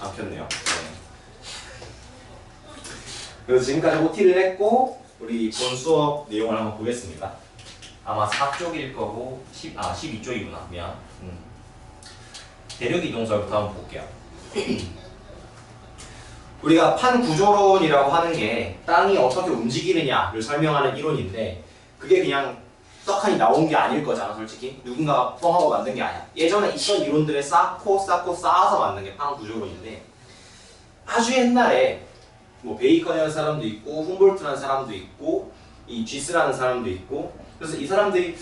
안 켰네요. 네. 그래서 지금까지 OT를 했고 우리 본 수업 내용을 한번 보겠습니다. 아마 4쪽일 거고 12쪽이구나. 미안. 대륙 이동설부터 한번 볼게요. 우리가 판구조론이라고 하는 게 땅이 어떻게 움직이느냐를 설명하는 이론인데 그게 그냥 떡하니 나온 게 아닐 거잖아, 솔직히. 누군가가 뻥하고 만든 게 아니야. 예전에 있던 이론들을 쌓고 쌓아서 만든 게 판구조론인데 아주 옛날에 뭐 베이컨이라는 사람도 있고 훔볼트라는 사람도 있고 이 쥐스라는 사람도 있고 그래서 이 사람들이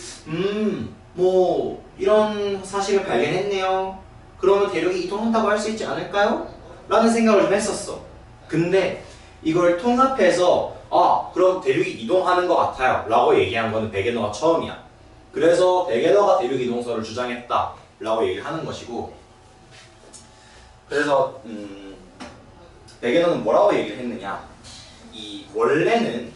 뭐 이런 사실을 발견했네요. 그러면 대륙이 이동한다고 할 수 있지 않을까요? 라는 생각을 좀 했었어. 근데 이걸 통합해서 그럼 대륙이 이동하는 것 같아요 라고 얘기한 거는 베게너가 처음이야. 그래서 베게너가 대륙 이동설을 주장했다 라고 얘기를 하는 것이고 그래서 베게너는 뭐라고 얘기를 했느냐, 이 원래는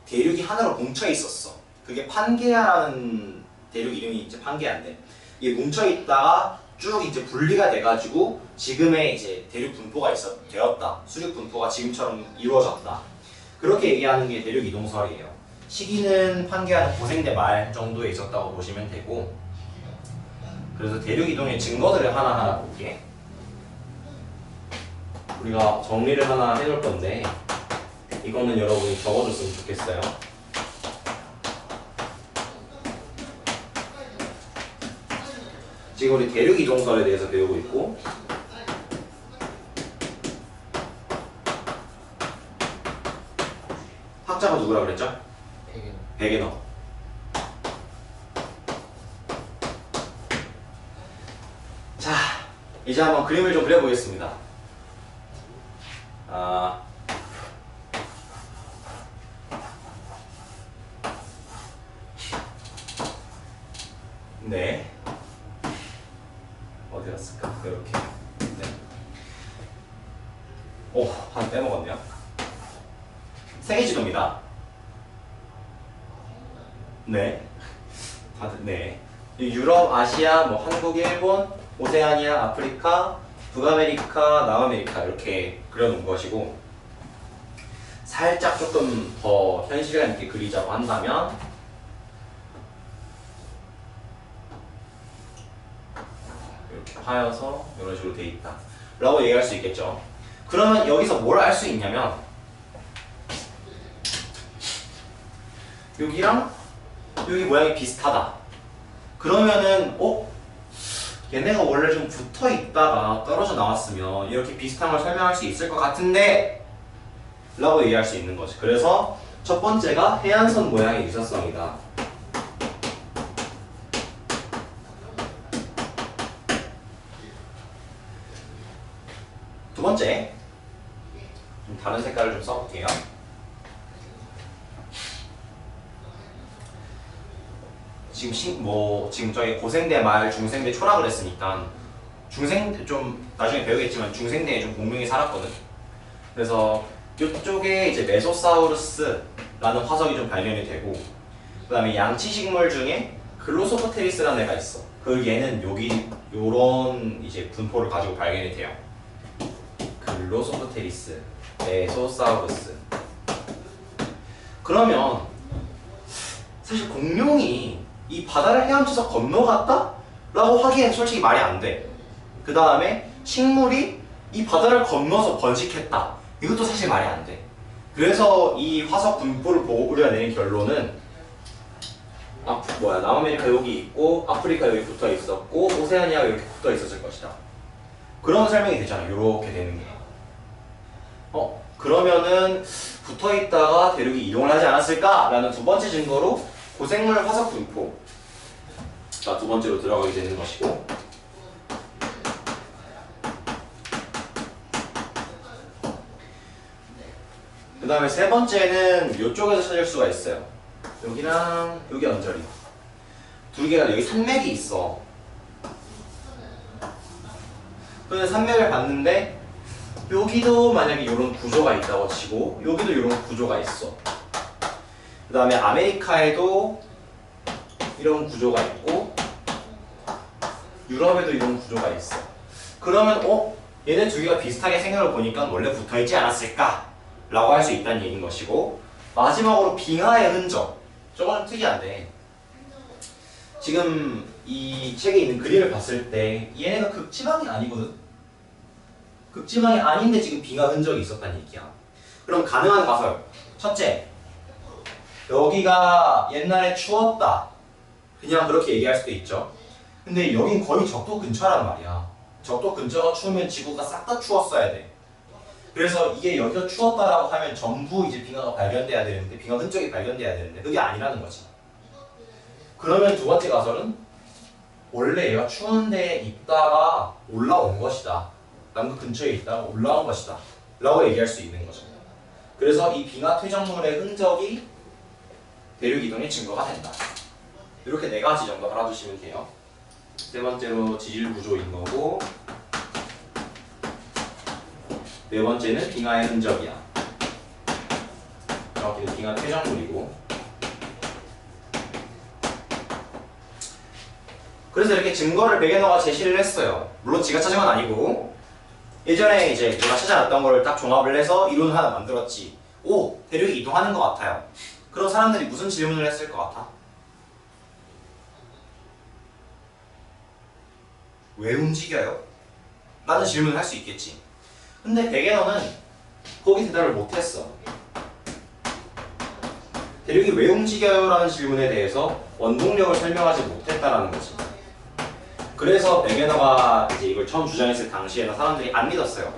대륙이 하나로 뭉쳐 있었어. 그게 판게아라는 대륙 이름이 이제 판게아인데 이게 뭉쳐 있다가 쭉 이제 분리가 돼가지고 지금의 이제 대륙 분포가 되었다. 수륙 분포가 지금처럼 이루어졌다. 그렇게 얘기하는 게 대륙 이동설이에요. 시기는 판게아는 고생대 말 정도에 있었다고 보시면 되고 그래서 대륙 이동의 증거들을 하나하나 볼게. 우리가 정리를 하나 해놓을 건데 이거는 여러분이 적어줬으면 좋겠어요. 지금 우리 대륙 이동설에 대해서 배우고 있고 학자가 누구라 그랬죠? 베게너. 자, 이제 한번 그림을 좀 그려보겠습니다. 네. 어디 갔을까? 이렇게. 네. 한 빼먹었네요. 세계지도입니다. 네. 다들, 네. 유럽, 아시아, 뭐 한국, 일본, 오세아니아, 아프리카, 북아메리카, 남아메리카 이렇게 그려놓은 것이고 살짝 조금 더 현실감 있게 그리자고 한다면 이렇게 파여서 이런 식으로 돼 있다 라고 얘기할 수 있겠죠. 그러면 여기서 뭘 알 수 있냐면 여기랑 여기 모양이 비슷하다. 그러면은 얘네가 원래 좀 붙어 있다가 떨어져 나왔으면 이렇게 비슷한 걸 설명할 수 있을 것 같은데 라고 얘기할 수 있는 거지. 그래서 첫 번째가 해안선 모양의 유사성이다. 두 번째, 좀 다른 색깔을 좀 써볼게요. 지금 저희 고생대 말 중생대 초라 그랬으니까 중생대 좀 나중에 배우겠지만 중생대에 좀 공명이 살았거든. 그래서 이쪽에 이제 메소사우루스라는 화석이 좀 발견이 되고 그 다음에 양치식물 중에 글로소포테리스라는 애가 있어. 그 얘는 여기 요런 이제 분포를 가지고 발견이 돼요. 글로소포테리스, 메소사우루스. 그러면 사실 공룡이 이 바다를 헤엄쳐서 건너갔다? 라고 하기엔 솔직히 말이 안 돼. 그 다음에 식물이 이 바다를 건너서 번식했다. 이것도 사실 말이 안 돼. 그래서 이 화석 분포를 보고 우리가 내린 결론은 남아메리카 여기 있고 아프리카 여기 붙어 있었고 오세아니아가 이렇게 붙어 있었을 것이다. 그런 설명이 되잖아. 이렇게 되는 게. 그러면은 붙어 있다가 대륙이 이동을 하지 않았을까라는 두 번째 증거로 고생물 화석 분포가 두 번째로 들어가게 되는 것이고 그 다음에 세 번째는 이쪽에서 찾을 수가 있어요. 여기랑 여기 언저리 두 개가 여기 산맥이 있어. 그런데 산맥을 봤는데 여기도 만약에 이런 구조가 있다고 치고 여기도 이런 구조가 있어. 그 다음에 아메리카에도 이런 구조가 있고 유럽에도 이런 구조가 있어. 그러면 얘네 두 개가 비슷하게 생긴 걸 보니까 원래 붙어있지 않았을까? 라고 할 수 있다는 얘기인 것이고, 마지막으로 빙하의 흔적. 저거는 특이한데, 지금 이 책에 있는 그림을 봤을 때 얘네가 극지방이 아니거든? 극지방이 아닌데 지금 빙하 흔적이 있었다는 얘기야. 그럼 가능한 가설. 첫째, 여기가 옛날에 추웠다. 그냥 그렇게 얘기할 수도 있죠. 근데 여긴 거의 적도 근처란 말이야. 적도 근처가 추우면 지구가 싹 다 추웠어야 돼. 그래서 이게 여기서 추웠다라고 하면 전부 이제 빙하가 발견돼야 되는데, 빙하 흔적이 발견돼야 되는데 그게 아니라는 거지. 그러면 두 번째 가설은 원래 얘가 추운 데에 있다가 올라온 것이다. 남극 근처에 있다가 올라온 것이다. 라고 얘기할 수 있는 거죠. 그래서 이 빙하 퇴적물의 흔적이 대륙 이동의 증거가 된다. 이렇게 네 가지 정도 알아두시면 돼요. 세 번째로 지질 구조인 거고, 네 번째는 빙하의 흔적이야. 정확히는 빙하 퇴적물이고. 그래서 이렇게 증거를 베게너가 제시를 했어요. 물론 지가 찾은 건 아니고, 예전에 이제 내가 찾아놨던 거를 딱 종합을 해서 이론을 하나 만들었지. 오! 대륙이 이동하는 것 같아요. 그런 사람들이 무슨 질문을 했을 것 같아? 왜 움직여요? 라는 질문을 할 수 있겠지. 근데 베게너는 거기 대답을 못했어. 대륙이 왜 움직여요? 라는 질문에 대해서 원동력을 설명하지 못했다라는 거지. 그래서 베게너가 이제 이걸 처음 주장했을 당시에는 사람들이 안 믿었어요.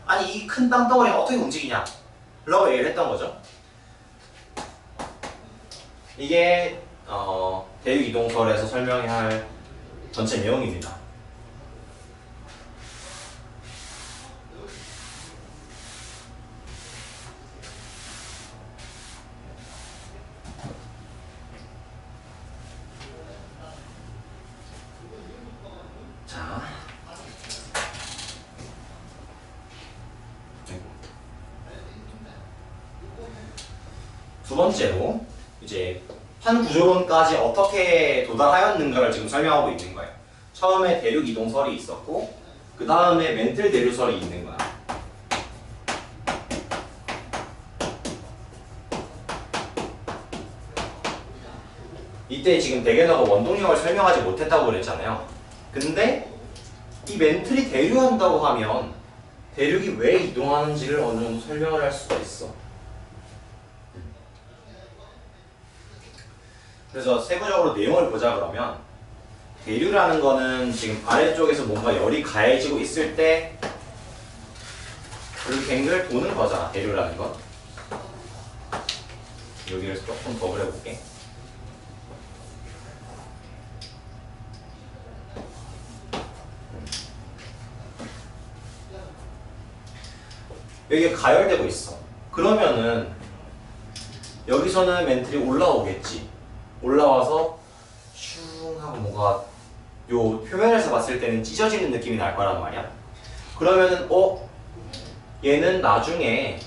아니 이 큰 땅덩어리가 어떻게 움직이냐? 라고 얘기를 했던 거죠. 이게 대륙 이동설에서 설명해야 할 전체 내용입니다. 자, 두 번째로 이제 판구조론까지 어떻게 도달하였는가를 지금 설명하고 있는 거예요. 처음에 대륙 이동설이 있었고, 그 다음에 멘틀 대류설이 있는 거야. 이때 지금 베게너가 원동력을 설명하지 못했다고 그랬잖아요. 근데 이 멘틀이 대류한다고 하면 대륙이 왜 이동하는지를 어느 정도 설명을 할 수가 있어. 그래서 세부적으로 내용을 보자 그러면, 대류라는 거는 지금 아래쪽에서 뭔가 열이 가해지고 있을 때 이렇게 뱅글 도는 거잖아, 대류라는 건. 여기를 조금 더 그려볼게. 여기가 가열되고 있어. 그러면은 여기서는 멘틀이 올라오겠지. 올라와서 슝 하고 뭔가 요 표면에서 봤을 때는 찢어지는 느낌이 날 거란 말이야. 그러면은 얘는 나중에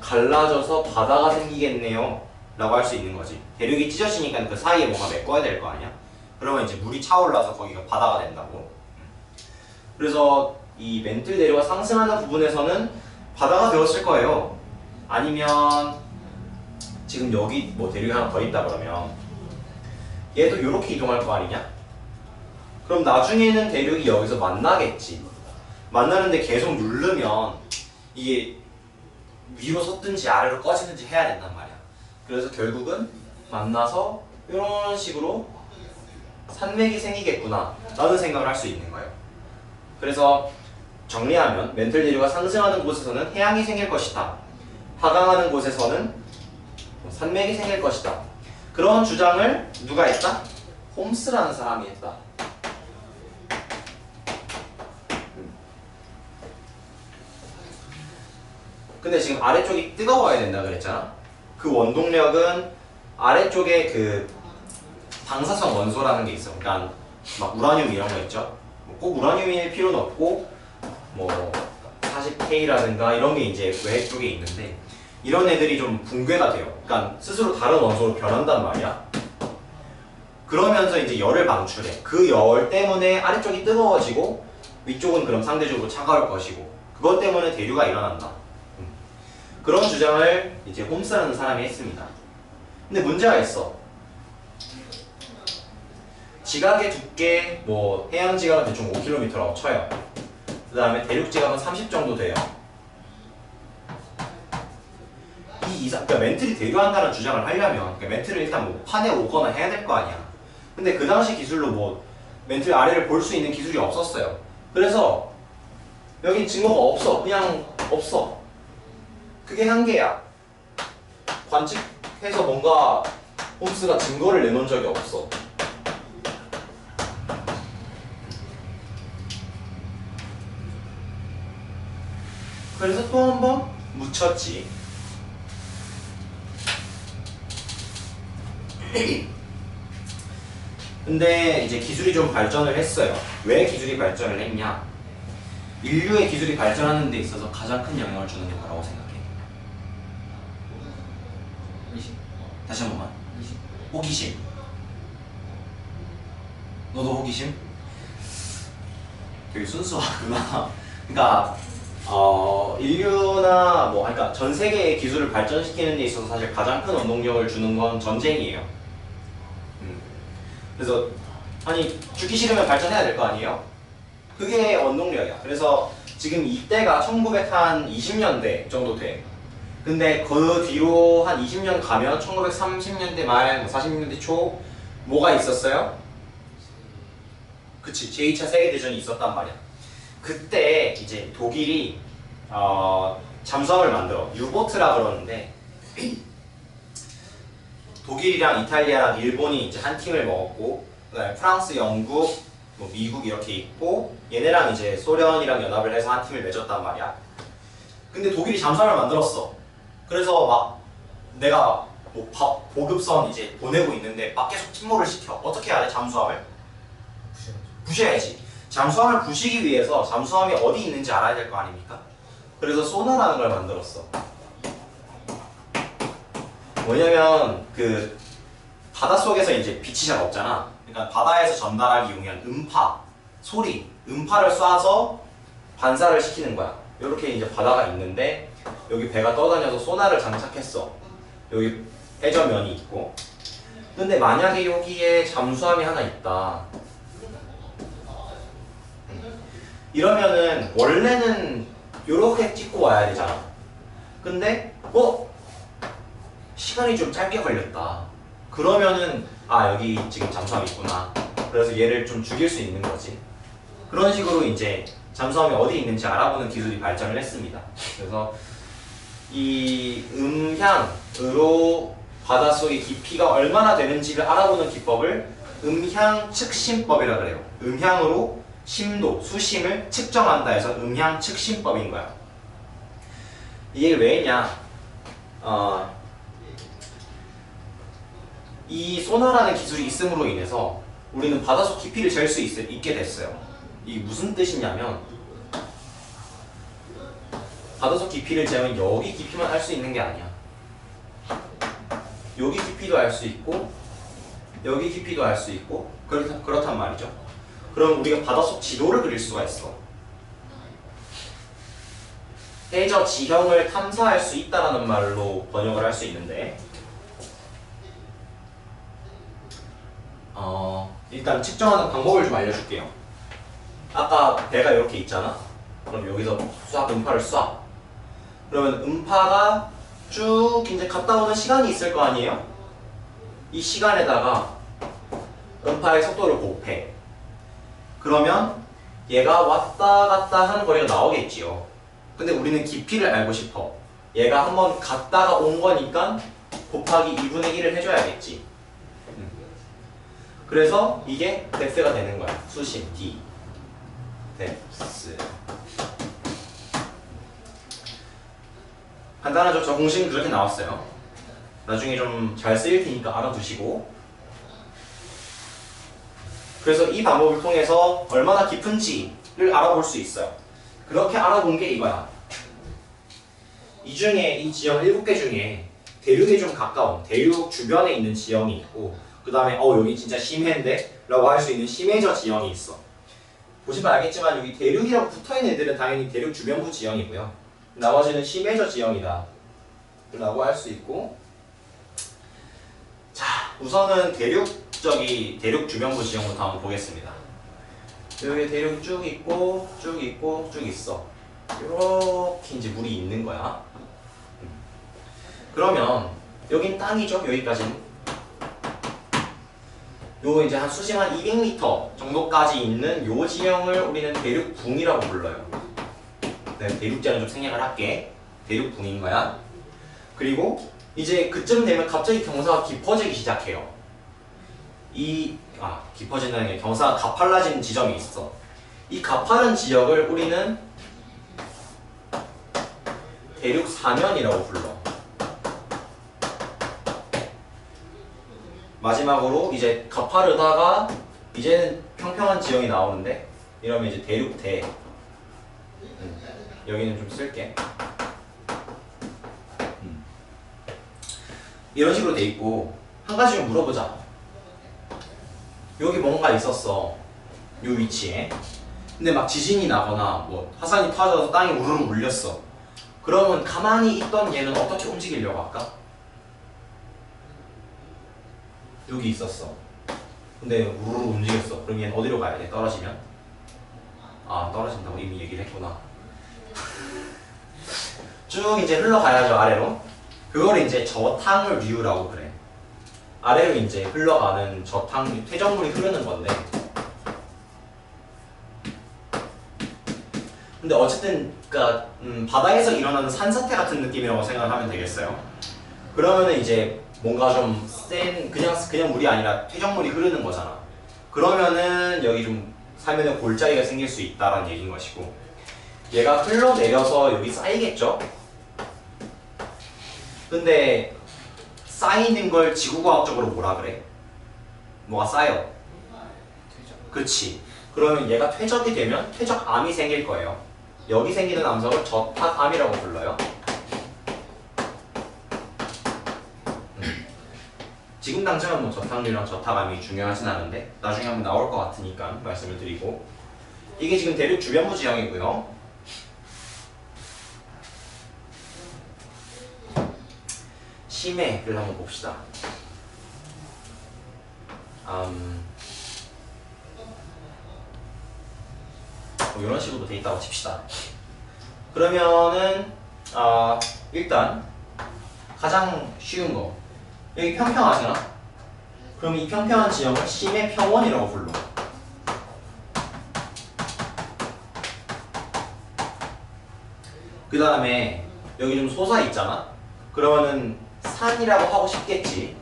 갈라져서 바다가 생기겠네요 라고 할 수 있는 거지. 대륙이 찢어지니까 그 사이에 뭔가 메꿔야 될 거 아니야. 그러면 이제 물이 차올라서 거기가 바다가 된다고. 그래서 이 멘틀 대류가 상승하는 부분에서는 바다가 되었을 거예요. 아니면 지금 여기 뭐 대륙이 하나 더 있다 그러면 얘도 이렇게 이동할 거 아니냐? 그럼 나중에는 대륙이 여기서 만나겠지. 만나는데 계속 누르면 이게 위로 섰든지 아래로 꺼지든지 해야 된단 말이야. 그래서 결국은 만나서 이런 식으로 산맥이 생기겠구나 라는 생각을 할 수 있는 거예요. 그래서 정리하면 멘틀 대류가 상승하는 곳에서는 해양이 생길 것이다. 하강하는 곳에서는 산맥이 생길 것이다. 그런 주장을 누가 했다? 홈스라는 사람이 했다. 근데 지금 아래쪽이 뜨거워야 된다 그랬잖아. 그 원동력은 아래쪽에 그 방사성 원소라는 게 있어. 그러니까 막 우라늄 이런 거 있죠. 꼭 우라늄일 필요는 없고 뭐 40K라든가 이런 게 이제 외핵 쪽에 있는데, 이런 애들이 좀 붕괴가 돼요. 그러니까 스스로 다른 원소로 변한단 말이야. 그러면서 이제 열을 방출해. 그 열 때문에 아래쪽이 뜨거워지고 위쪽은 그럼 상대적으로 차가울 것이고 그것 때문에 대류가 일어난다. 그런 주장을 이제 홈스라는 사람이 했습니다. 근데 문제가 있어. 지각의 두께, 뭐 해양 지각은 대충 5km라고 쳐요. 그 다음에 대륙 지각은 30 정도 돼요. 그러니까 멘틀이 대류한다는 주장을 하려면 그러니까 멘틀을 일단 뭐 판에 오거나 해야 될 거 아니야. 근데 그 당시 기술로 뭐 멘틀 아래를 볼 수 있는 기술이 없었어요. 그래서 여긴 증거가 없어. 그냥 없어. 그게 한계야. 관측해서 뭔가 홈스가 증거를 내놓은 적이 없어. 그래서 또 한 번 묻혔지. 근데 이제 기술이 좀 발전을 했어요. 왜 기술이 발전을 했냐? 인류의 기술이 발전하는 데 있어서 가장 큰 영향을 주는 게 뭐라고 생각해? 다시 한 번만. 호기심. 너도 호기심? 되게 순수하구나. 그러니까 인류나 뭐 그러니까 전 세계의 기술을 발전시키는 데 있어서 사실 가장 큰 원동력을 주는 건 전쟁이에요. 그래서 아니 죽기 싫으면 발전해야 될 거 아니에요? 그게 원동력이야. 그래서 지금 이때가 1920년대 정도 돼. 근데 그 뒤로 한 20년 가면 1930년대 말, 40년대 초 뭐가 있었어요? 그치, 제2차 세계대전이 있었단 말이야. 그때 이제 독일이 잠수함을 만들어. 유보트라 그러는데 독일이랑 이탈리아랑 일본이 이제 한 팀을 먹었고 그다음에 프랑스, 영국, 뭐 미국 이렇게 있고 얘네랑 이제 소련이랑 연합을 해서 한 팀을 맺었단 말이야. 근데 독일이 잠수함을 만들었어. 그래서 막 내가 뭐 보급선 이제 보내고 있는데 막 계속 침몰을 시켜. 어떻게 해야 돼? 잠수함을? 부셔야지. 잠수함을 부시기 위해서 잠수함이 어디 있는지 알아야 될 거 아닙니까? 그래서 소나라는 걸 만들었어. 뭐냐면 그 바닷속에서 이제 빛이 잘 없잖아. 그러니까 바다에서 전달하기 용이한 음파, 소리, 음파를 쏴서 반사를 시키는 거야. 이렇게 이제 바다가 있는데 여기 배가 떠다녀서 소나를 장착했어. 여기 해저면이 있고. 근데 만약에 여기에 잠수함이 하나 있다. 이러면은 원래는 이렇게 찍고 와야 되잖아. 근데 시간이 좀 짧게 걸렸다. 그러면은 여기 지금 잠수함이 있구나. 그래서 얘를 좀 죽일 수 있는 거지. 그런 식으로 이제 잠수함이 어디 있는지 알아보는 기술이 발전을 했습니다. 그래서 이 음향으로 바닷속의 깊이가 얼마나 되는지를 알아보는 기법을 음향측심법이라 그래요. 음향으로 심도, 수심을 측정한다 해서 음향측심법인 거야. 이게 왜냐? 이 소나라는 기술이 있음으로 인해서 우리는 바닷속 깊이를 잴 수 있게 됐어요. 이게 무슨 뜻이냐면 바닷속 깊이를 재면 여기 깊이만 알 수 있는 게 아니야. 여기 깊이도 알 수 있고 여기 깊이도 알 수 있고 그렇단 말이죠. 그럼 우리가 바닷속 지도를 그릴 수가 있어. 해저 지형을 탐사할 수 있다라는 말로 번역을 할 수 있는데 일단 측정하는 방법을 좀 알려줄게요. 아까 배가 이렇게 있잖아. 그럼 여기서 쏴 음파를 쏴. 그러면 음파가 쭉 이제 갔다 오는 시간이 있을 거 아니에요? 이 시간에다가 음파의 속도를 곱해. 그러면 얘가 왔다 갔다 하는 거리가 나오겠지요. 근데 우리는 깊이를 알고 싶어. 얘가 한번 갔다가 온 거니까 곱하기 2분의 1을 해줘야겠지. 그래서 이게 뎁스가 되는 거야. 수심 D. 뎁스. 간단하죠? 저 공식은 그렇게 나왔어요. 나중에 좀 잘 쓰일 테니까 알아두시고. 그래서 이 방법을 통해서 얼마나 깊은지를 알아볼 수 있어요. 그렇게 알아본 게 이거야. 이 중에 이 지형 7개 중에 대륙에 좀 가까운 대륙 주변에 있는 지형이 있고 그 다음에 여기 진짜 심해인데? 라고 할 수 있는 심해저 지형이 있어. 보시면 알겠지만 여기 대륙이라고 붙어있는 애들은 당연히 대륙 주변부 지형이고요. 나머지는 심해저 지형이다 라고 할 수 있고, 자 우선은 대륙 주변부 지형부터 한번 보겠습니다. 여기 대륙이 쭉 있고 쭉 있고 쭉 있어. 이렇게 이제 물이 있는 거야. 그러면 여긴 땅이죠. 여기까지는. 요 이제 한 수심 한 200m 정도까지 있는 요 지형을 우리는 대륙붕이라고 불러요. 네, 대륙자는 좀 생략을 할게. 대륙붕인 거야. 그리고 이제 그쯤 되면 갑자기 경사가 깊어지기 시작해요. 깊어진다는 게 경사가 가팔라지는 지점이 있어. 이 가파른 지역을 우리는 대륙 사면이라고 불러. 마지막으로 이제 가파르다가 이제는 평평한 지형이 나오는데, 이러면 이제 대륙대. 여기는 좀 쓸게. 이런 식으로 돼 있고, 한 가지 좀 물어보자. 여기 뭔가 있었어. 요 위치에. 근데 막 지진이 나거나 뭐 화산이 터져서 땅이 우르르 울렸어. 그러면 가만히 있던 얘는 어떻게 움직이려고 할까? 여기 있었어. 근데 우르르 움직였어. 그럼 얘는 어디로 가야 돼? 떨어지면? 떨어진다고 이미 얘기를 했구나. 쭉 이제 흘러가야죠, 아래로. 그걸 이제 저탕류라고 그래. 아래로 이제 흘러가는 저탕류, 퇴적물이 흐르는 건데. 근데 어쨌든 그러니까 바다에서 일어나는 산사태 같은 느낌이라고 생각하면 되겠어요. 그러면은 이제 뭔가 좀 센 그냥 물이 아니라 퇴적물이 흐르는 거잖아. 그러면은 여기 좀 사면에 골짜기가 생길 수 있다라는 얘기인 것이고, 얘가 흘러내려서 여기 쌓이겠죠? 근데 쌓이는 걸 지구과학적으로 뭐라 그래? 뭐가 쌓여? 그치. 그러면 얘가 퇴적이 되면 퇴적암이 생길 거예요. 여기 생기는 암석을 저탁암이라고 불러요. 지금 당장은 뭐 저탁류랑 저탁암이 중요하진 않은데 나중에 한번 나올 것 같으니까 말씀을 드리고, 이게 지금 대륙 주변부 지형이고요. 심해를 한번 봅시다. 뭐 이런 식으로 돼 있다고 칩시다. 그러면은 일단 가장 쉬운 거, 여기 평평하잖아. 그럼 이 평평한 지형을 심해 평원이라고 불러. 그 다음에 여기 좀 솟아 있잖아. 그러면은 산이라고 하고 싶겠지.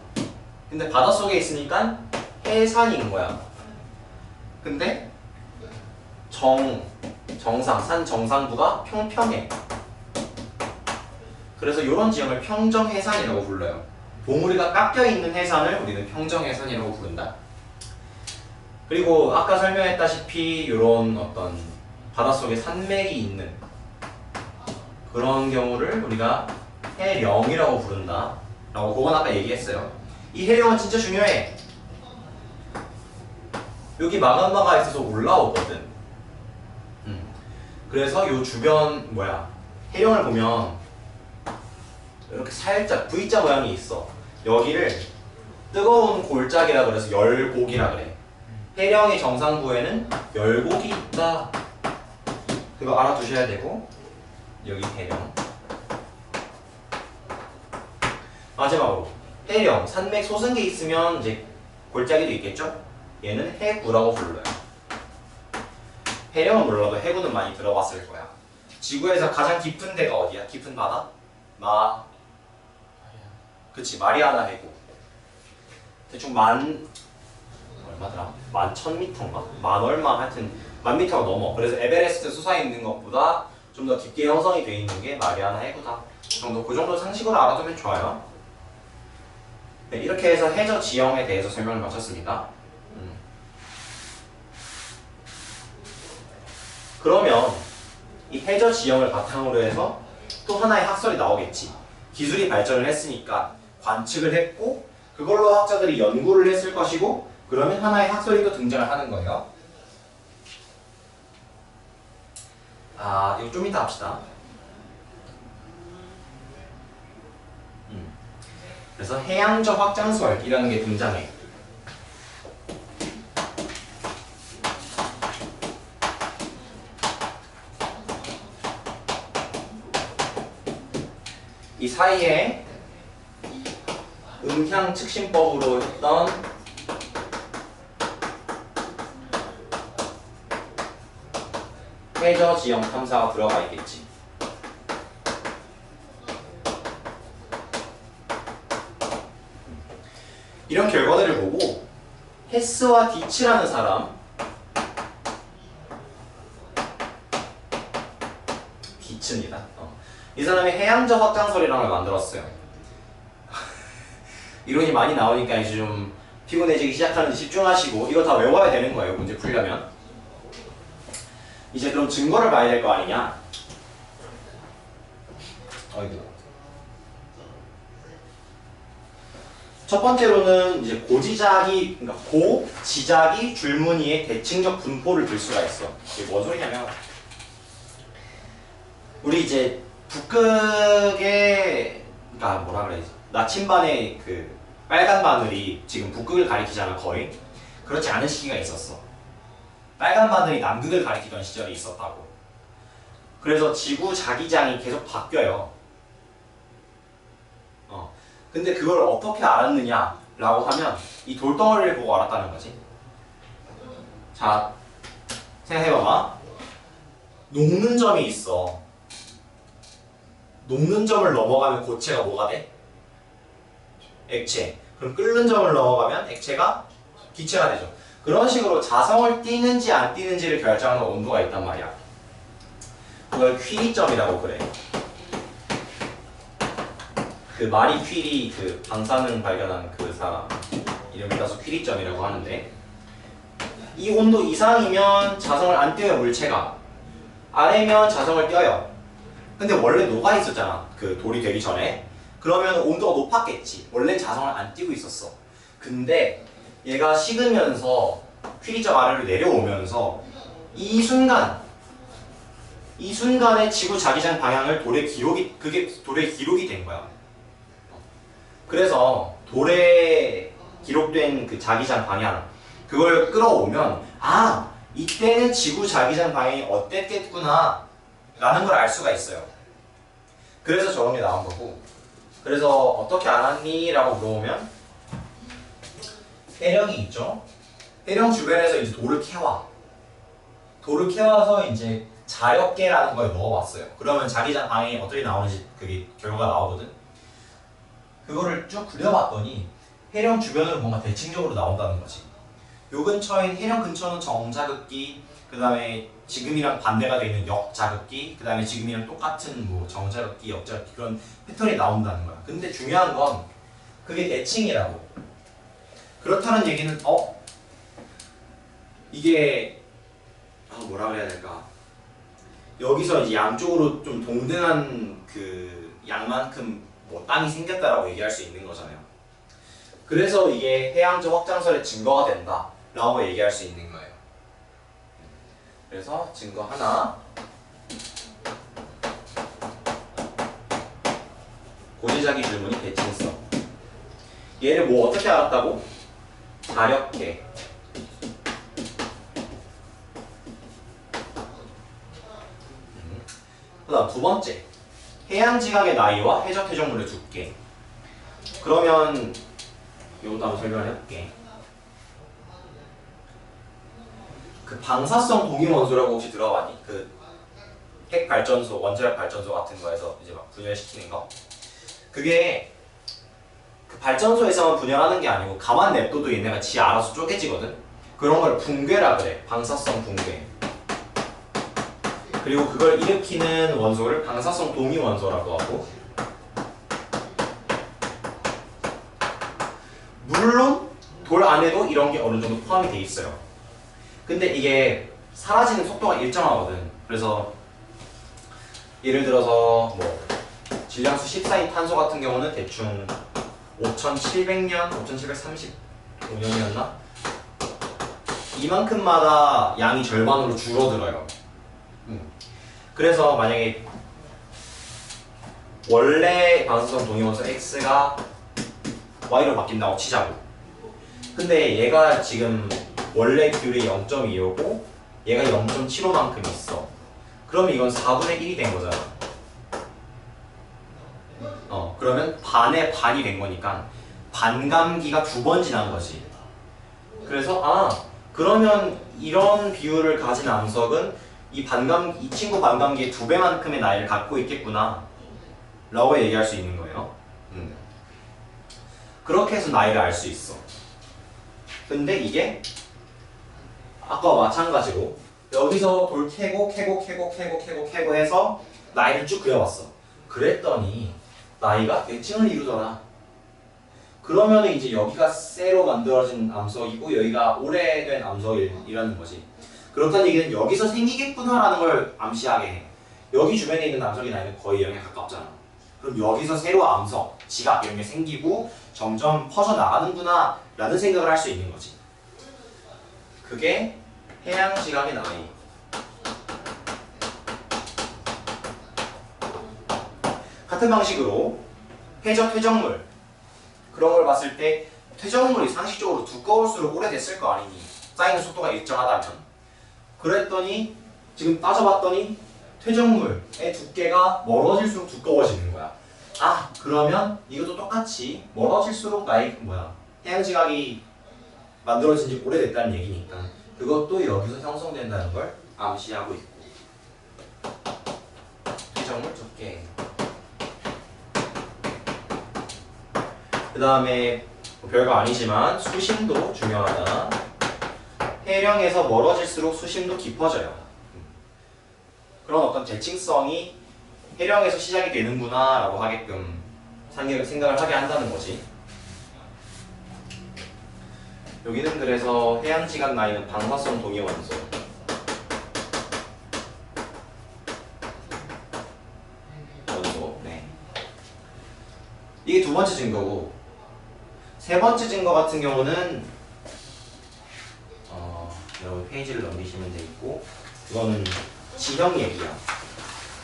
근데 바닷속에 있으니까 해산인 거야. 근데 산 정상부가 평평해. 그래서 이런 지형을 평정해산이라고 불러요. 봉우리가 깎여있는 해산을 우리는 평정해산이라고 부른다. 그리고 아까 설명했다시피 이런 어떤 바닷속에 산맥이 있는 그런 경우를 우리가 해령이라고 부른다 라고, 그건 아까 얘기했어요. 이 해령은 진짜 중요해. 여기 마그마가 있어서 올라오거든. 그래서 요 주변 해령을 보면 이렇게 살짝 V자 모양이 있어. 여기를 뜨거운 골짜기라 그래서 열곡이라 그래. 해령의 정상부에는 열곡이 있다. 그거 알아두셔야 되고, 여기 해령. 마지막으로 해령, 산맥 솟은 게 있으면 이제 골짜기도 있겠죠? 얘는 해구라고 불러요. 해령은 몰라도 해구는 많이 들어봤을 거야. 지구에서 가장 깊은 데가 어디야? 깊은 바다? 그치, 마리아나 해구. 대충 얼마더라? 11,000m인가? 얼마? 하여튼 10,000m가 넘어. 그래서 에베레스트 솟아 있는 것보다 좀 더 깊게 형성이 돼 있는 게 마리아나 해구다. 그 정도 상식으로 알아두면 좋아요. 네, 이렇게 해서 해저 지형에 대해서 설명을 마쳤습니다. 그러면 이 해저 지형을 바탕으로 해서 또 하나의 학설이 나오겠지. 기술이 발전을 했으니까 관측을 했고 그걸로 학자들이 연구를 했을 것이고, 그러면 하나의 학설이 또 등장을 하는 거예요. 이거 좀 이따 합시다. 그래서 해양적 확장설이라는 게 등장해. 이 사이에 음향 측심법으로 했던 해저 지형 탐사가 들어가 있겠지. 이런 결과들을 보고 헤스와 디츠라는 사람, 디츠입니다. 이 사람이 해양적 확장설이라는 걸 만들었어요. 이론이 많이 나오니까 이제 좀 피곤해지기 시작하는데 집중하시고 이거 다 외워야 되는 거예요, 문제 풀려면. 이제 그럼 증거를 봐야 될 거 아니냐? 첫 번째로는 이제 그러니까 고지자기 줄무늬의 대칭적 분포를 들 수가 있어. 이게 뭔 소리냐면, 우리 이제 북극의, 그러니까 뭐라 그래야지, 나침반의 그 빨간 바늘이 지금 북극을 가리키잖아, 거의. 그렇지 않은 시기가 있었어. 빨간 바늘이 남극을 가리키던 시절이 있었다고. 그래서 지구 자기장이 계속 바뀌어요. 근데 그걸 어떻게 알았느냐라고 하면 이 돌덩어리를 보고 알았다는 거지. 자, 생각해봐봐. 녹는 점이 있어. 녹는 점을 넘어가면 고체가 뭐가 돼? 액체. 그럼 끓는 점을 넘어가면 액체가 기체가 되죠. 그런 식으로 자성을 띠는지 안 띠는지를 결정하는 온도가 있단 말이야. 그걸 퀴리점이라고 그래. 그 마리 퀴리, 그 방사능 발견한 그 사람 이름을 따서 퀴리점이라고 하는데, 이 온도 이상이면 자성을 안 띄어요, 물체가. 아래면 자성을 띄어요. 근데 원래 녹아 있었잖아, 그 돌이 되기 전에. 그러면 온도가 높았겠지. 원래 자성을 안 띄고 있었어. 근데 얘가 식으면서 퀴리점 아래로 내려오면서 이 순간에 지구 자기장 방향을 그게 돌에 기록이 된 거야. 그래서 돌에 기록된 그 자기장 방향, 그걸 끌어오면 이때는 지구 자기장 방향이 어땠겠구나 라는 걸 알 수가 있어요. 그래서 저런 게 나온 거고, 그래서 어떻게 알았니? 라고 물어보면 해령이 있죠. 해령 주변에서 이제 돌을 캐와서 이제 자력계라는 걸 넣어봤어요. 그러면 자기장 방향이 어떻게 나오는지 그게 결과가 나오거든. 그거를 쭉 그려봤더니 해령 주변으로 뭔가 대칭적으로 나온다는 거지. 요 근처인 해령 근처는 정자극기, 그 다음에 지금이랑 반대가 되어 있는 역자극기, 그 다음에 지금이랑 똑같은 뭐 정자극기, 역자극기, 그런 패턴이 나온다는 거야. 근데 중요한 건 그게 대칭이라고. 그렇다는 얘기는 이게 뭐라 그래야 될까? 여기서 이제 양쪽으로 좀 동등한 그 양만큼 뭐 땅이 생겼다라고 얘기할 수 있는 거잖아요. 그래서 이게 해양적 확장설의 증거가 된다라고 얘기할 수 있는 거예요. 그래서 증거 하나, 고지자기 줄무늬 대칭성. 얘를 뭐 어떻게 알았다고? 자력계. 그 다음 두 번째, 해양지각의 나이와 해적 해적물의 두께. 그러면 이것도 한번 설명을 해볼게. 그 방사성 동위원소라고 혹시 들어봤니? 그 핵발전소, 원자력 발전소 같은 거에서 이제 막 분열시키는 거. 그게 그 발전소에서만 분열하는 게 아니고 가만 냅둬도 얘네가 지 알아서 쪼개지거든. 그런 걸 붕괴라 그래. 방사성 붕괴. 그리고 그걸 일으키는 원소를 방사성 동위원소라고 하고, 물론 돌 안에도 이런 게 어느 정도 포함이 돼 있어요. 근데 이게 사라지는 속도가 일정하거든. 그래서 예를 들어서 뭐 질량수 14인 탄소 같은 경우는 대충 5700년, 5735년이었나? 이만큼마다 양이 절반으로 줄어들어요. 그래서 만약에 원래 방사성 동위원소 x가 y로 바뀐다고 치자고. 근데 얘가 지금 원래 비율이 0.25고 얘가 0.75만큼 있어. 그러면 이건 4분의 1이 된 거잖아. 그러면 반의 반이 된 거니까 반감기가 2번 지난 거지. 그래서 그러면 이런 비율을 가진 암석은 이 친구 반감기의 2배만큼의 나이를 갖고 있겠구나 라고 얘기할 수 있는 거예요. 그렇게 해서 나이를 알 수 있어. 근데 이게 아까와 마찬가지로 여기서 돌 캐고 해서 나이를 쭉 그려봤어. 그랬더니 나이가 대칭을 이루더라. 그러면 이제 여기가 새로 만들어진 암석이고 여기가 오래된 암석이라는 거지. 그렇다는 얘기는 여기서 생기겠구나라는 걸 암시하게 해. 여기 주변에 있는 암석의 나이는 거의 0에 가깝잖아. 그럼 여기서 새로 암석, 지각 이런 게 생기고 점점 퍼져나가는구나 라는 생각을 할 수 있는 거지. 그게 해양 지각의 나이. 같은 방식으로 해저 퇴적물 그런 걸 봤을 때 퇴적물이 상식적으로 두꺼울수록 오래됐을 거 아니니 쌓이는 속도가 일정하다면. 그랬더니 지금 따져봤더니 퇴적물의 두께가 멀어질수록 두꺼워지는 거야. 그러면 이것도 똑같이 멀어질수록 해양 지각이 만들어진 지 오래됐다는 얘기니까 그것도 여기서 형성된다는 걸 암시하고 있고. 퇴적물 두께. 그 다음에 별거 아니지만 수심도 중요하다. 해령에서 멀어질수록 수심도 깊어져요. 그런 어떤 대칭성이 해령에서 시작이 되는구나 라고 하게끔 생각을 하게 한다는 거지. 여기는 그래서 해양지각 나이는 방사성 동위원소. 네. 이게 두 번째 증거고, 세 번째 증거 같은 경우는 여러분 페이지를 넘기시면 돼 있고, 이거는 지형 얘기야.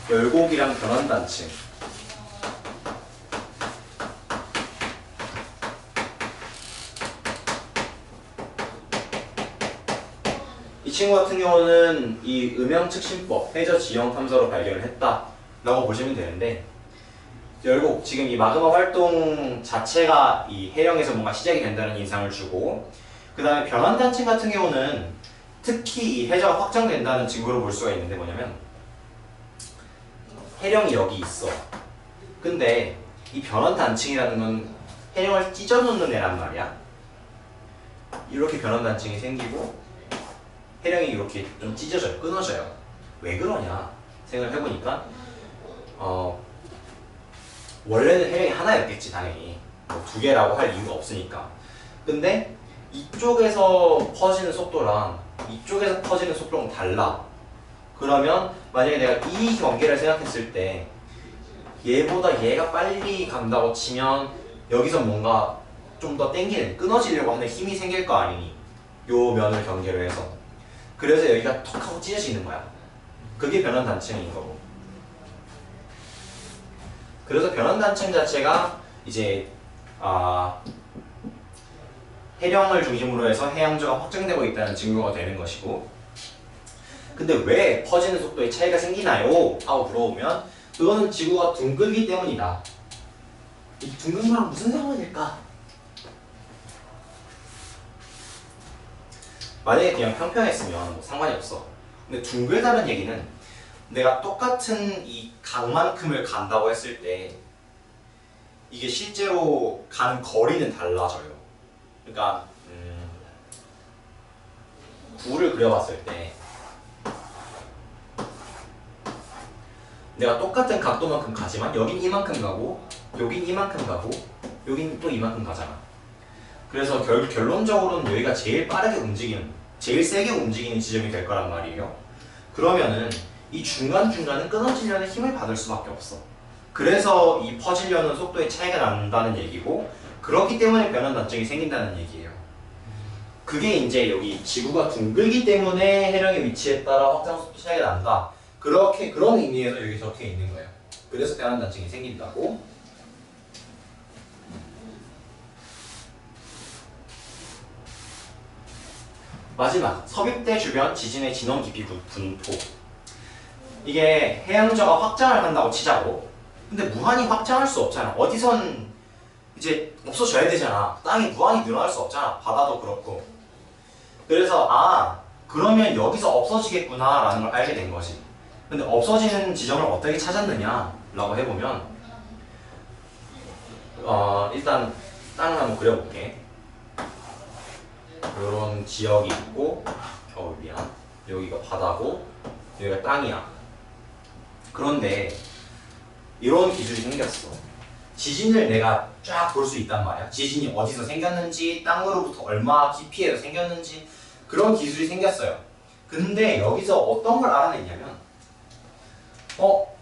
열곡이랑 변환단층. 이 친구 같은 경우는 이 음영측신법, 해저 지형 탐사로 발견을 했다 라고 보시면 되는데, 열곡, 지금 이 마그마 활동 자체가 이 해령에서 뭔가 시작이 된다는 인상을 주고, 그 다음에 변환단층 같은 경우는 특히 이 해저가 확장된다는 증거로 볼 수가 있는데 뭐냐면, 해령이 여기 있어. 근데 이 변환단층이라는 건 해령을 찢어놓는 애란 말이야. 이렇게 변환단층이 생기고 해령이 이렇게 좀 찢어져요. 끊어져요. 왜 그러냐 생각을 해보니까 원래는 해령이 하나였겠지 당연히. 뭐 두 개라고 할 이유가 없으니까. 근데 이쪽에서 퍼지는 속도랑 이쪽에서 퍼지는 속도랑 달라. 그러면 만약에 내가 이 경계를 생각했을 때 얘보다 얘가 빨리 간다고 치면 여기서 뭔가 좀 더 땡기는, 끊어지려고 하는 힘이 생길 거 아니니, 요 면을 경계로 해서. 그래서 여기가 턱 하고 찢어지는 거야. 그게 변환단층인 거고. 그래서 변환단층 자체가 이제 해령을 중심으로 해서 해양저가 확장되고 있다는 증거가 되는 것이고, 근데 왜 퍼지는 속도에 차이가 생기나요? 하고 물어보면 그거는 지구가 둥글기 때문이다. 이 둥근 거랑 무슨 상관일까? 만약에 그냥 평평했으면 뭐 상관이 없어. 근데 둥글다는 얘기는 내가 똑같은 이 강만큼을 간다고 했을 때 이게 실제로 가는 거리는 달라져요. 그러니까 구를 그려봤을 때 내가 똑같은 각도만큼 가지만 여긴 이만큼 가고 여긴 이만큼 가고 여긴 또 이만큼 가잖아. 그래서 결론적으로는 여기가 제일 빠르게 움직이는, 제일 세게 움직이는 지점이 될 거란 말이에요. 그러면은 이 중간중간은 끊어지려는 힘을 받을 수밖에 없어. 그래서 이 퍼지려는 속도의 차이가 난다는 얘기고, 그렇기 때문에 변환단층이 생긴다는 얘기예요. 그게 이제 여기 지구가 둥글기 때문에 해령의 위치에 따라 확장 속도 차이가 난다. 그런 의미에서 여기 적혀 있는 거예요. 그래서 대환단층이 생긴다고. 마지막, 섭입대 주변 지진의 진원 깊이 분포. 이게 해양저가 확장을 한다고 치자고. 근데 무한히 확장할 수 없잖아. 어디선 이제 없어져야 되잖아. 땅이 무한히 늘어날 수 없잖아. 바다도 그렇고. 그래서 그러면 여기서 없어지겠구나 라는 걸 알게 된 거지. 근데 없어지는 지점을 어떻게 찾았느냐 라고 해보면 일단 땅을 한번 그려볼게. 이런 지역이 있고 미안, 여기가 바다고 여기가 땅이야. 그런데 이런 기술이 생겼어. 지진을 내가 쫙 볼 수 있단 말이야. 지진이 어디서 생겼는지, 땅으로부터 얼마 깊이에서 생겼는지, 그런 기술이 생겼어요. 근데 여기서 어떤 걸 알아냈냐면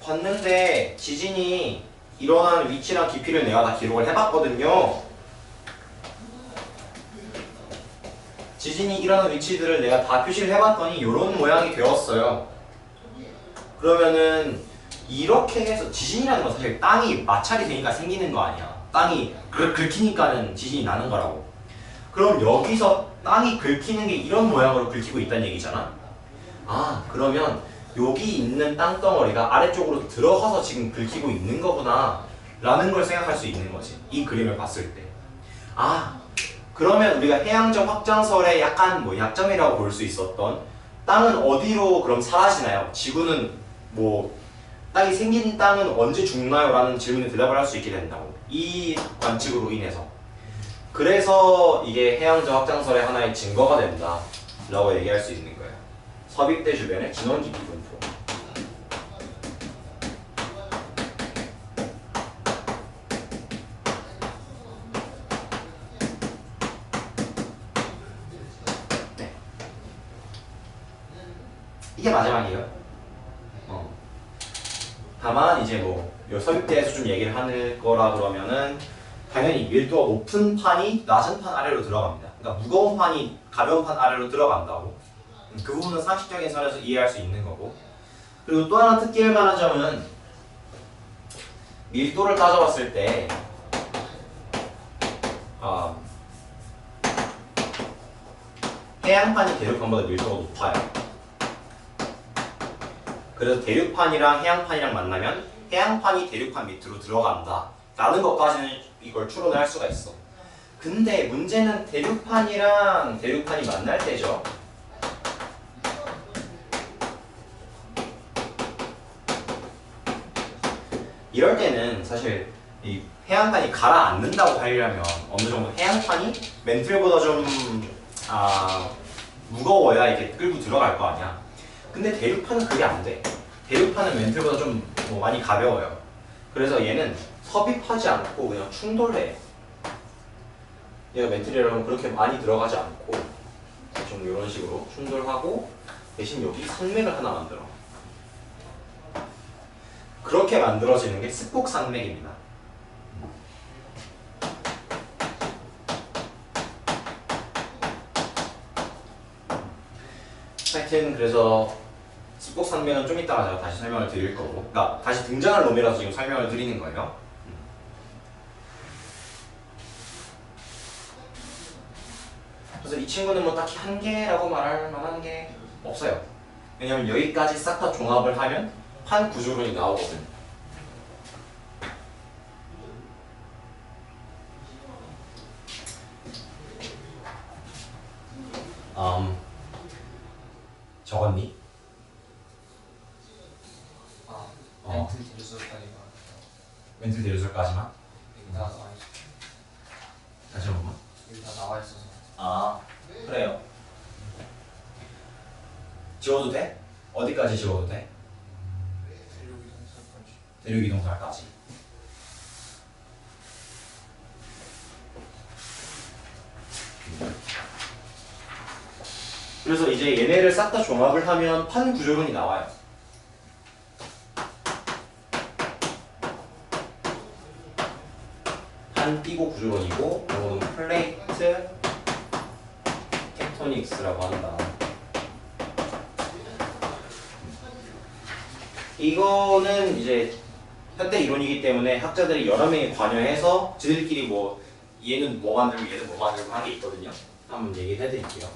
봤는데 지진이 일어나는 위치랑 깊이를 내가 다 기록을 해봤거든요. 지진이 일어나는 위치들을 내가 다 표시를 해봤더니 이런 모양이 되었어요. 그러면은 이렇게 해서, 지진이라는 건 사실 땅이 마찰이 되니까 생기는 거 아니야. 땅이 긁히니까는 지진이 나는 거라고. 그럼 여기서 땅이 긁히는 게 이런 모양으로 긁히고 있다는 얘기잖아. 그러면 여기 있는 땅덩어리가 아래쪽으로 들어가서 지금 긁히고 있는 거구나 라는 걸 생각할 수 있는 거지. 이 그림을 봤을 때. 그러면 우리가 해양적 확장설의 약간 약점이라고 볼 수 있었던, 땅은 어디로 그럼 사라지나요? 지구는 땅이 생긴 땅은 언제 죽나요? 라는 질문에 대답을 할 수 있게 된다고. 이 관측으로 인해서. 그래서 이게 해양적 확장설의 하나의 증거가 된다 라고 얘기할 수 있는 거예요. 섭입대 주변의 진원 깊이 분포. 네. 이게 마지막이에요. 다만 이제 요 섭입대에서 좀 얘기를 하는 거라 그러면은 당연히 밀도가 높은 판이 낮은 판 아래로 들어갑니다. 그러니까 무거운 판이 가벼운 판 아래로 들어간다고. 그 부분은 상식적인 선에서 이해할 수 있는 거고. 그리고 또 하나 특기할 만한 점은 밀도를 따져봤을 때 해양판이 대륙판보다 밀도가 높아요. 그래서 대륙판이랑 해양판이랑 만나면 해양판이 대륙판 밑으로 들어간다 라는 것까지는 이걸 추론을 할 수가 있어. 근데 문제는 대륙판이랑 대륙판이 만날 때죠. 이럴 때는 사실 이 해양판이 가라앉는다고 하려면 어느 정도 해양판이 멘틀보다 좀 무거워야 이렇게 끌고 들어갈 거 아니야. 근데 대륙판은 그게 안 돼. 대륙판은 멘틀보다 좀 많이 가벼워요. 그래서 얘는 섭입하지 않고 그냥 충돌해. 얘가 멘틀이라면 그렇게 많이 들어가지 않고 좀 이런 식으로 충돌하고 대신 여기 산맥을 하나 만들어. 그렇게 만들어지는 게 스폭산맥입니다. 하여튼 그래서 스폭산맥은 좀 이따가 제가 다시 설명을 드릴 거고, 그러니까 다시 등장할 놈이라서 지금 설명을 드리는 거예요. 그래서 이 친구는 딱히 한계라고 말할 만한 게 없어요. 왜냐면 여기까지 싹 다 종합을 하면 판 구조론이 나오거든. 적었니? 멘틀 대리술까지만. 멘틀 대리술까지만? 여기 다 나와 있어. 다시 한 번만. 여기 다 나와 있어서. 그래요. 지워도 돼? 어디까지 지워도 돼? 대륙 이동설까지. 그래서 이제 얘네를 싹 다 종합을 하면 판 구조론이 나와요. 판 띠고 구조론이고, 이거는 플레이트 텍토닉스라고 한다. 이거는 이제 현대 이론이기 때문에 학자들이 여러 명이 관여해서 지들끼리 뭐 얘는 뭐 만들고 얘는 뭐 만들고 하는 게 있거든요. 한번 얘기해 드릴게요.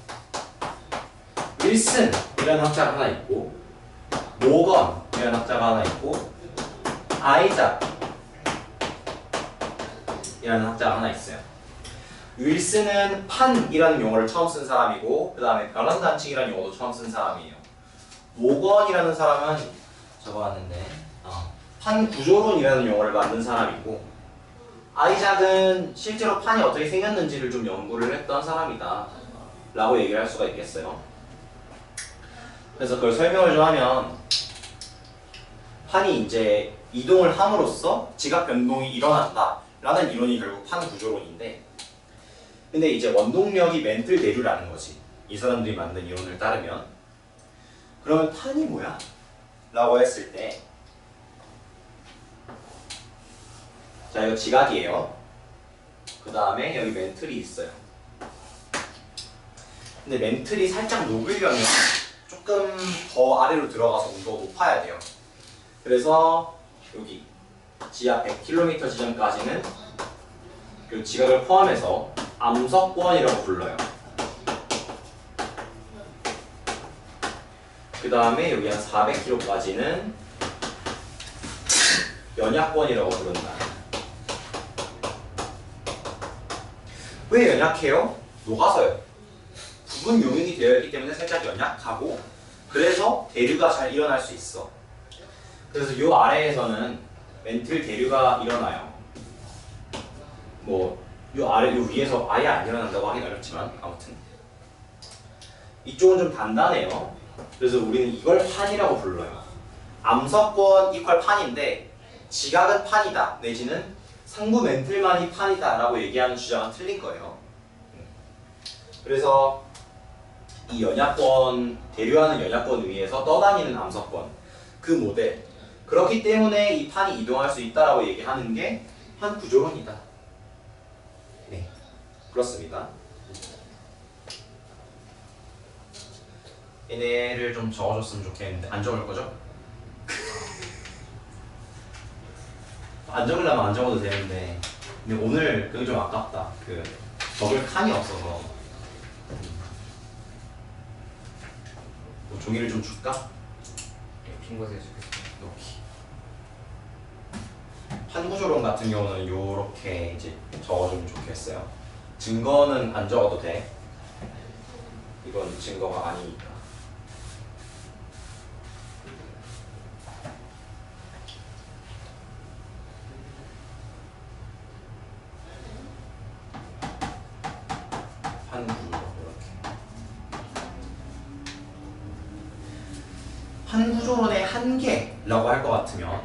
윌슨이라는 학자가 하나 있고, 모건이라는 학자가 하나 있고, 아이작이라는 학자가 하나 있어요. 윌슨은 판이라는 용어를 처음 쓴 사람이고, 그 다음에 변환 단층이라는 용어도 처음 쓴 사람이에요. 모건이라는 사람은 저거 왔는데 판 구조론이라는 용어를 만든 사람이고, 아이작은 실제로 판이 어떻게 생겼는지를 좀 연구를 했던 사람이다 라고 얘기를 할 수가 있겠어요. 그래서 그걸 설명을 좀 하면, 판이 이제 이동을 함으로써 지각 변동이 일어난다 라는 이론이 결국 판 구조론인데, 근데 이제 원동력이 멘틀 대류라는 거지. 이 사람들이 만든 이론을 따르면. 그러면 판이 뭐야? 라고 했을 때, 자, 이거 지각이에요. 그 다음에 여기 멘틀이 있어요. 근데 멘틀이 살짝 녹으려면 조금 더 아래로 들어가서 온도가 높아야 돼요. 그래서 여기 지하 100km 지점까지는 그 지각을 포함해서 암석권이라고 불러요. 그 다음에 여기 한 400km까지는 연약권이라고 부른다. 왜 연약해요? 녹아서요. 부분 용액이 되어 있기 때문에 살짝 연약하고, 그래서 대류가 잘 일어날 수 있어. 그래서 이 아래에서는 멘틀 대류가 일어나요. 뭐 이 아래, 이 위에서 아예 안 일어난다고 하긴 어렵지만 아무튼 이쪽은 좀 단단해요. 그래서 우리는 이걸 판이라고 불러요. 암석권 이퀄 판인데 지각은 판이다 내지는 상부 멘틀만이 판이다 라고 얘기하는 주장은 틀린 거예요. 그래서 이 연약권, 대류하는 연약권 위에서 떠다니는 암석권, 그 모델, 그렇기 때문에 이 판이 이동할 수 있다라고 얘기하는 게 판 구조론이다. 네, 그렇습니다. 얘네를 좀 적어줬으면 좋겠는데 안 적을 거죠? 안 적으려면 안 적어도 되는데, 근데 오늘 그게 좀 아깝다. 그 적을 칸이 없어서. 뭐 종이를 좀 줄까? 빈 곳에 적겠습니다. 여기. 판구조론 같은 경우는 요렇게 이제 적어주면 좋겠어요. 증거는 안 적어도 돼. 이건 증거가 아니니까. 판구조론의 한계라고 할 것 같으면,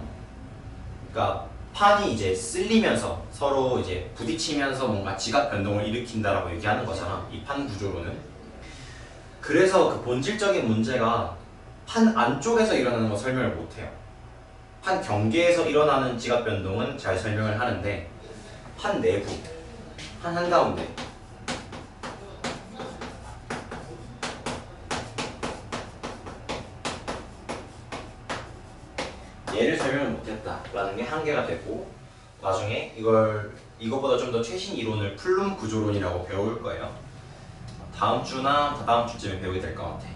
그러니까 판이 이제 쓸리면서 서로 이제 부딪히면서 뭔가 지각 변동을 일으킨다라고 얘기하는 거잖아, 이 판구조론은. 그래서 그 본질적인 문제가 판 안쪽에서 일어나는 거 설명을 못해요. 판 경계에서 일어나는 지각 변동은 잘 설명을 하는데, 판 내부, 판 한가운데, 얘를 설명을 못했다라는 게 한계가 되고, 나중에 이것보다 좀 더 최신 이론을 플룸 구조론이라고 배울 거예요. 다음 주나 다다음 주쯤에 배우게 될 것 같아.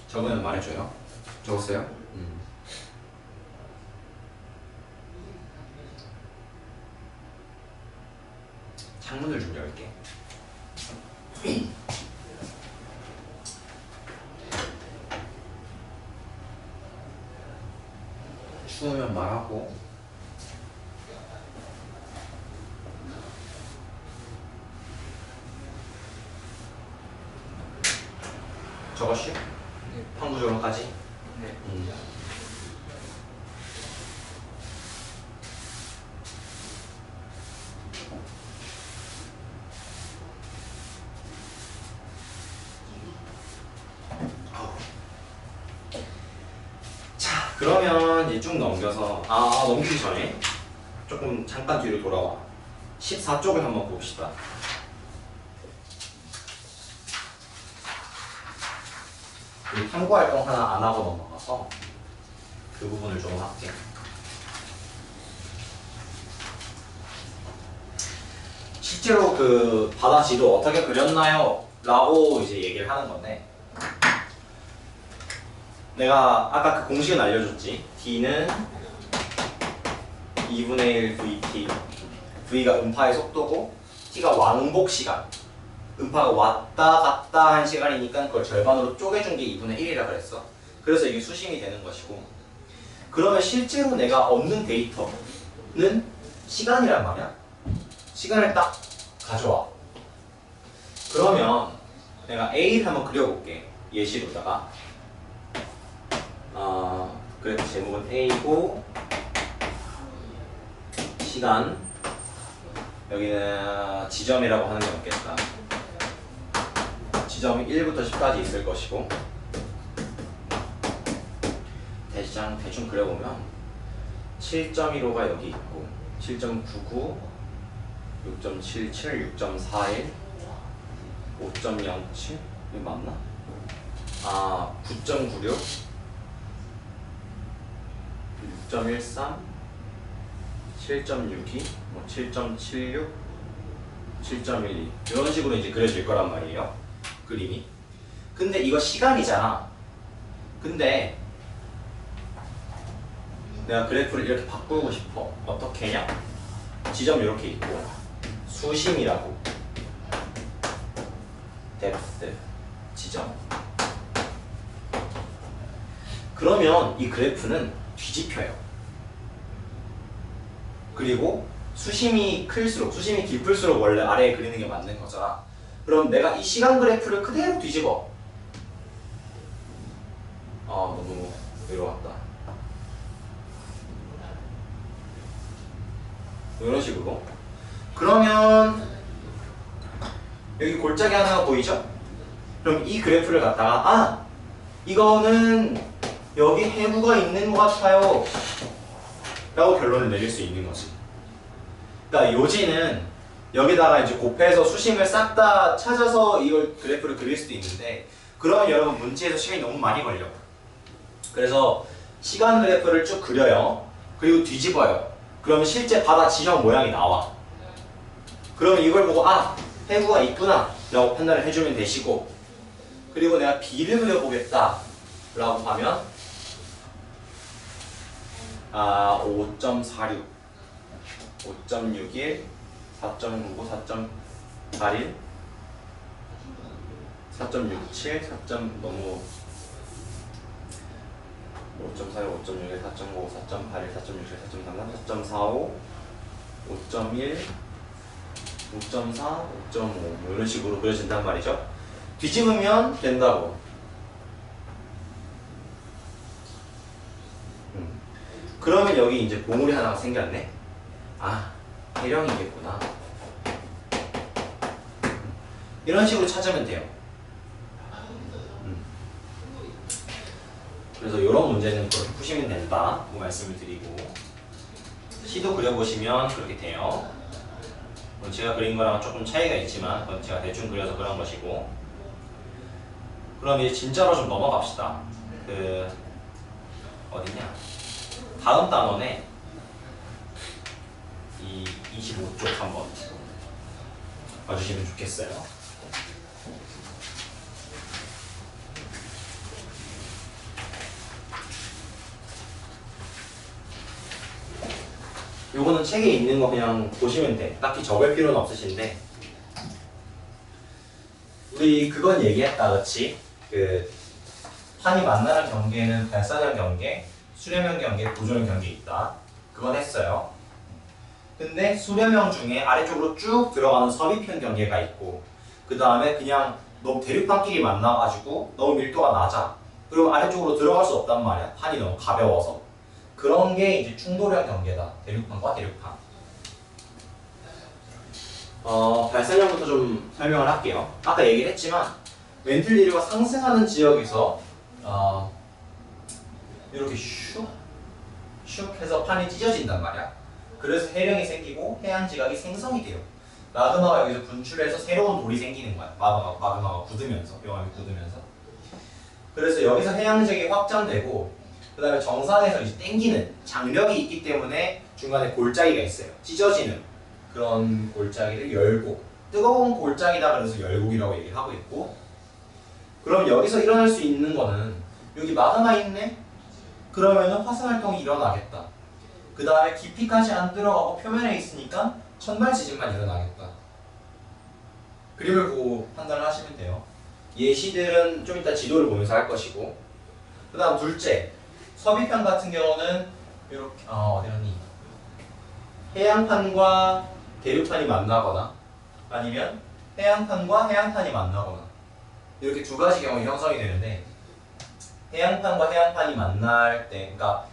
적으면 말해줘요. 적었어요? 창문을 좀 열게. 추우면 말하고. 적었슈? 네. 판구조론까지? 네. 그러면 이제 쭉 넘겨서 넘기기 전에 조금 잠깐 뒤로 돌아와. 14쪽을 한번 봅시다. 우리 탐구 활동 하나 안 하고 넘어가서 그 부분을 좀 할게. 실제로 그 바다 지도 어떻게 그렸나요? 라고 이제 얘기를 하는 건데, 내가 아까 그 공식은 알려줬지. D는 2분의 1 VT. V가 음파의 속도고 T가 왕복 시간. 음파가 왔다 갔다 한 시간이니까 그걸 절반으로 쪼개준 게 2분의 1이라 그랬어. 그래서 이게 수심이 되는 것이고, 그러면 실제로 내가 얻는 데이터는 시간이란 말이야. 시간을 딱 가져와. 그러면 내가 A를 한번 그려볼게. 예시로다가. 그래서 제목은 A고, 시간, 여기는 지점이라고 하는 게 없겠다. 지점이 1부터 10까지 있을 것이고, 대충 그려보면 7.15가 여기 있고, 7.99, 6.77, 6.41, 5.07, 이거 맞나? 9.96, 6.13, 7.62, 7.76, 7.12 이런 식으로 이제 그려질 거란 말이에요. 그림이. 근데 이거 시간이잖아. 근데 내가 그래프를 이렇게 바꾸고 싶어. 어떻게 했냐? 지점 이렇게 있고, 수심이라고, depth, 지점. 그러면 이 그래프는 뒤집혀요. 그리고 수심이 클수록, 수심이 깊을수록 원래 아래에 그리는 게 맞는 거잖아. 그럼 내가 이 시간 그래프를 그대로 뒤집어. 너무 외로웠다. 이런 식으로. 그러면 여기 골짜기 하나가 보이죠? 그럼 이 그래프를 갖다가 이거는 여기 해구가 있는 것 같아요 라고 결론을 내릴 수 있는 거지. 그러니까 요지는 여기다가 이제 곱해서 수심을 싹 다 찾아서 이걸 그래프를 그릴 수도 있는데, 그러면 여러분 문제에서 시간이 너무 많이 걸려. 그래서 시간 그래프를 쭉 그려요. 그리고 뒤집어요. 그러면 실제 바다 지형 모양이 나와. 그러면 이걸 보고 해구가 있구나 라고 판단을 해주면 되시고, 그리고 내가 B를 그려보겠다 라고 하면 5.46, 5.61, 4.99, 4.81, 4.67, 4. 너무 5.46, 5.61, 4.95, 4.81, 4.67, 4.33, 4.45, 5.1, 5.4, 5.5 이런 식으로 그려진단 말이죠. 뒤집으면 된다고. 그러면 여기 이제 봉우리 하나가 생겼네. 해령이겠구나. 이런 식으로 찾으면 돼요. 그래서 이런 문제는 그렇게 푸시면 된다 고 말씀을 드리고, 시도 그려보시면 그렇게 돼요. 제가 그린 거랑 조금 차이가 있지만 그건 제가 대충 그려서 그런 것이고. 그럼 이제 진짜로 좀 넘어갑시다. 어디냐? 다음 단원에 이 25쪽 한번 봐주시면 좋겠어요. 요거는 책에 있는 거 그냥 보시면 돼. 딱히 적을 필요는 없으신데, 우리 그건 얘기했다, 그렇지? 판이 만나는 경계에는 발산형 경계, 수렴형 경계, 보존형 경계 있다. 그건 했어요. 근데 수렴형 중에 아래쪽으로 쭉 들어가는 섭입형 경계가 있고, 그 다음에 그냥 너무 대륙판끼리 만나가지고 너무 밀도가 낮아. 그리고 아래쪽으로 들어갈 수 없단 말이야. 판이 너무 가벼워서. 그런 게 이제 충돌형 경계다. 대륙판과 대륙판. 발산형부터 좀 설명을 할게요. 아까 얘기를 했지만 웬틀리류가 상승하는 지역에서 이렇게 슉 해서 판이 찢어진단 말이야. 그래서 해령이 생기고 해양지각이 생성이 돼요. 마그마가 여기서 분출해서 새로운 돌이 생기는 거야. 마그마가 굳으면서, 용암이 굳으면서. 그래서 여기서 해양지각이 확장되고 그 다음에 정상에서 이제 땡기는 장력이 있기 때문에 중간에 골짜기가 있어요. 찢어지는 그런 골짜기를 열곡, 뜨거운 골짜기다 그래서 열곡이라고 얘기를 하고 있고, 그럼 여기서 일어날 수 있는 거는 여기 마그마 있네? 그러면은 화산활동이 일어나겠다. 그 다음에 깊이까지 안 들어가고 표면에 있으니까 천발 지진만 일어나겠다. 그림을 보고 판단을 하시면 돼요. 예시들은 좀 이따 지도를 보면서 할 것이고, 그 다음 둘째, 서비편 같은 경우는 이렇게 어디였니? 해양판과 대륙판이 만나거나 아니면 해양판과 해양판이 만나거나 이렇게 두 가지 경우에 형성이 되는데, 해양판과 해양판이 만날 때, 그러니까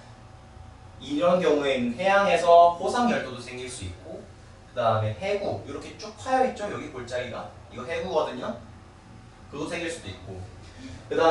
이런 경우에는 해양에서 호상열도도 생길 수 있고, 그 다음에 해구 이렇게 쭉 파여 있죠. 여기 골짜기가 이거 해구거든요. 그것도 생길 수도 있고, 그 다음에